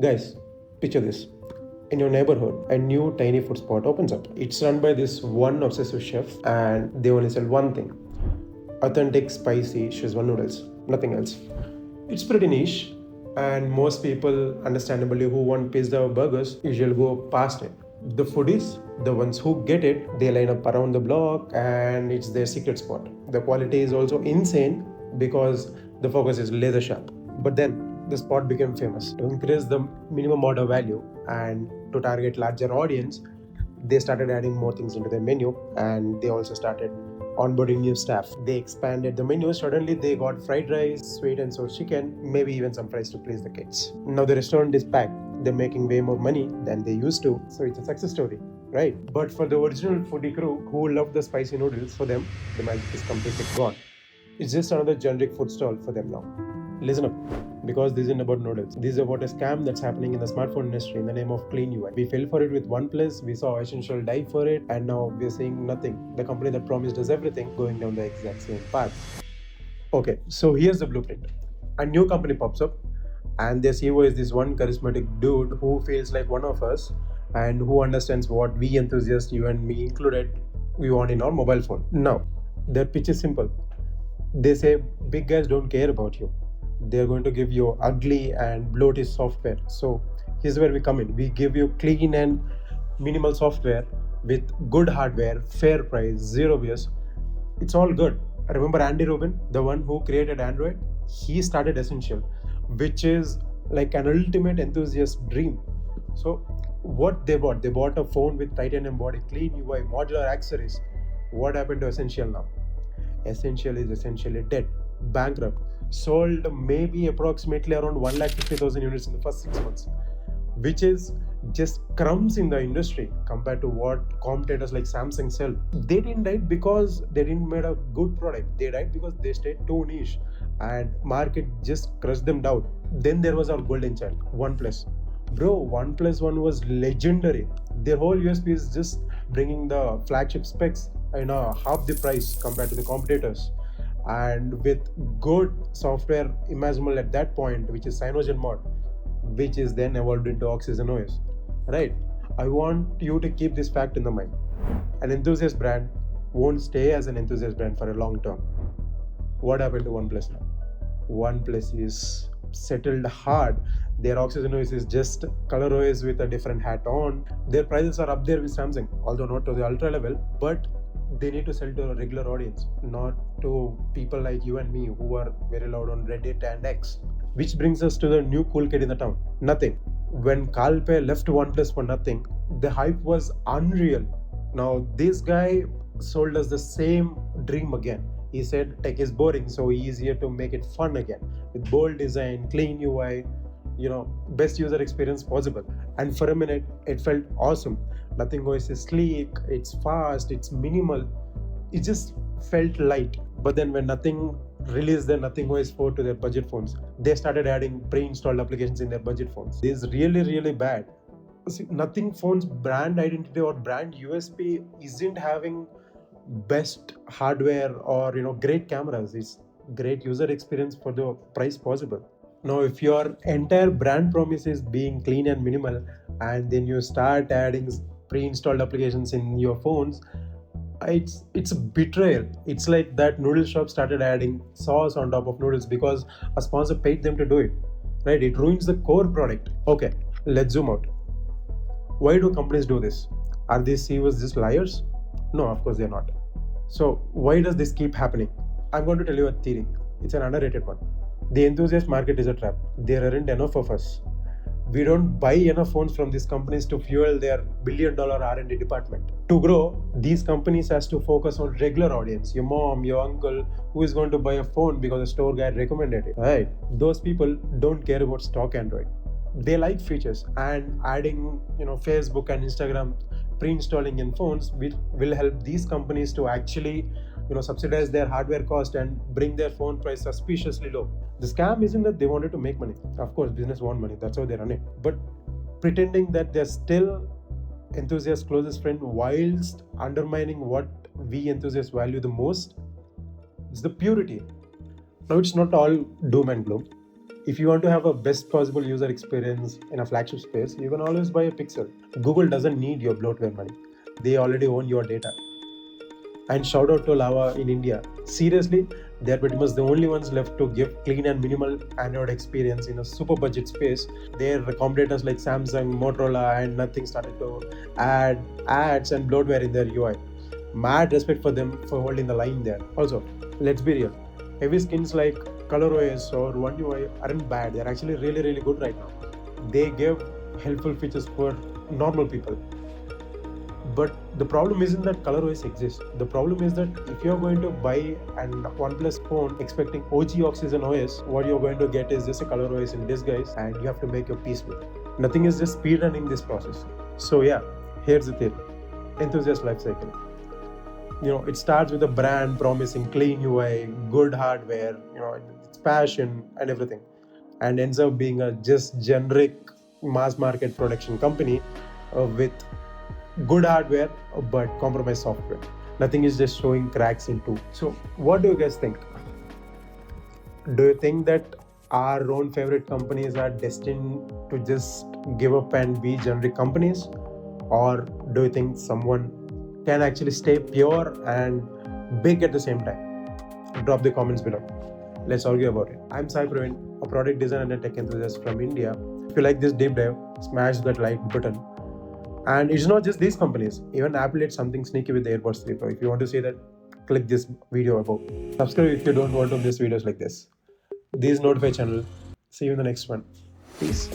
Guys, picture this. In your neighborhood, a new tiny food spot opens up. It's run by this one obsessive chef, and they only sell one thing: authentic, spicy Szechuan noodles. Nothing else. It's pretty niche, and most people, understandably, who want pizza or burgers, usually go past it. The foodies, the ones who get it, they line up around the block, and it's their secret spot. The quality is also insane because the focus is laser sharp. But then the spot became famous. To increase the minimum order value and to target larger audience, they started adding more things into their menu, and they also started onboarding new staff. They expanded the menu. Suddenly they got fried rice, sweet and sour chicken, maybe even some fries to please the kids. Now the restaurant is packed. They're making way more money than they used to, so it's a success story, right? But for the original foodie crew who loved the spicy noodles, for them the magic is completely gone. It's just another generic food stall for them now. Listen up, because this isn't about noodles. This is about a scam that's happening in the smartphone industry in the name of clean UI. We fell for it with Oneplus, we saw Essential die for it, and now we're seeing nothing. The company that promised us everything going down the exact same path. Okay, so here's the blueprint. A new company pops up, and their CEO is this one charismatic dude who feels like one of us and who understands what we enthusiasts, you and me included, we want in our mobile phone. Now, their pitch is simple. They say big guys don't care about you. They're going to give you ugly and bloated software. So here's where we come in. We give you clean and minimal software with good hardware, fair price, zero BS. It's all good. Remember Andy Rubin, the one who created Android? He started Essential, which is like an ultimate enthusiast dream. So what they bought a phone with titanium body, clean UI, modular accessories. What happened to Essential now? Essential is essentially dead, bankrupt, sold maybe approximately around 150,000 units in the first 6 months, which is just crumbs in the industry compared to what competitors like Samsung sell. They didn't die because they didn't made a good product. They died because they stayed too niche and market just crushed them down. Then there was our golden child, OnePlus. Bro, OnePlus One was legendary. Their whole USP is just bringing the flagship specs half the price compared to the competitors, and with good software imaginable at that point, which is Cyanogen mod, which is then evolved into Oxygen OS. Right? I want you to keep this fact in the mind. An enthusiast brand won't stay as an enthusiast brand for a long term. What happened to OnePlus now? OnePlus is settled hard. Their Oxygen OS is just color OS with a different hat on. Their prices are up there with Samsung, although not to the ultra level, but they need to sell to a regular audience, not to people like you and me who are very loud on Reddit and X. Which brings us to the new cool kid in the town. Nothing. When Kalpe left OnePlus for nothing, the hype was unreal. Now this guy sold us the same dream again. He said tech is boring, so easier to make it fun again with bold design, clean UI, best user experience possible. And for a minute, it felt awesome. Nothing OS is sleek, it's fast, it's minimal. It just felt light. But then when Nothing released the Nothing OS 4 to their budget phones, they started adding pre-installed applications in their budget phones. This is really, really bad. See, Nothing phone's brand identity or brand USP isn't having best hardware or great cameras. It's great user experience for the price possible. Now, if your entire brand promise is being clean and minimal, and then you start adding pre-installed applications in your phones, it's a betrayal. It's like that noodle shop started adding sauce on top of noodles because a sponsor paid them to do it. Right? It ruins the core product. Okay, let's zoom out. Why do companies do this? Are these CEOs just liars? No, of course they're not. So why does this keep happening? I'm going to tell you a theory. It's an underrated one. The enthusiast market is a trap. There aren't enough of us. We don't buy enough phones from these companies to fuel their billion-dollar R&D department. To grow, these companies has to focus on regular audience. Your mom, your uncle, who is going to buy a phone because a store guy recommended it. Right? Those people don't care about stock Android. They like features, and adding Facebook and Instagram pre-installing in phones will help these companies to actually subsidize their hardware cost and bring their phone price suspiciously low. The scam isn't that they wanted to make money. Of course, business want money. That's how they run it. But pretending that they're still enthusiast's closest friend whilst undermining what we enthusiasts value the most is the purity. Now, it's not all doom and gloom. If you want to have a best possible user experience in a flagship space, you can always buy a Pixel. Google doesn't need your bloatware money. They already own your data. And shout out to Lava in India. Seriously, they're pretty much the only ones left to give clean and minimal Android experience in a super budget space. Their competitors like Samsung, Motorola, and nothing started to add ads and bloatware in their UI. Mad respect for them for holding the line there. Also, let's be real. Heavy skins like ColorOS or One UI aren't bad. They're actually really good right now. They give helpful features for normal people. But the problem isn't that ColorOS exists. The problem is that if you're going to buy an Oneplus phone expecting OG Oxygen OS, what you're going to get is just a ColorOS in disguise, and you have to make your peace with it. Nothing is just speedrunning this process. So yeah, here's the thing. Enthusiast life cycle. It starts with a brand promising clean UI, good hardware, its passion and everything, and ends up being a just generic mass market production company with good hardware but compromised software. Nothing is just showing cracks into. So, what do you guys think? Do you think that our own favorite companies are destined to just give up and be generic companies? Or do you think someone can actually stay pure and big at the same time? Drop the comments below. Let's argue about it. I'm Sai Praveen, a product designer and a tech enthusiast from India. If you like this deep dive, smash that like button. And it's not just these companies. Even Apple did something sneaky with the AirPods 3 Pro. If you want to see that, click this video above. Subscribe if you don't want to miss videos like this. This is Notify channel. See you in the next one. Peace.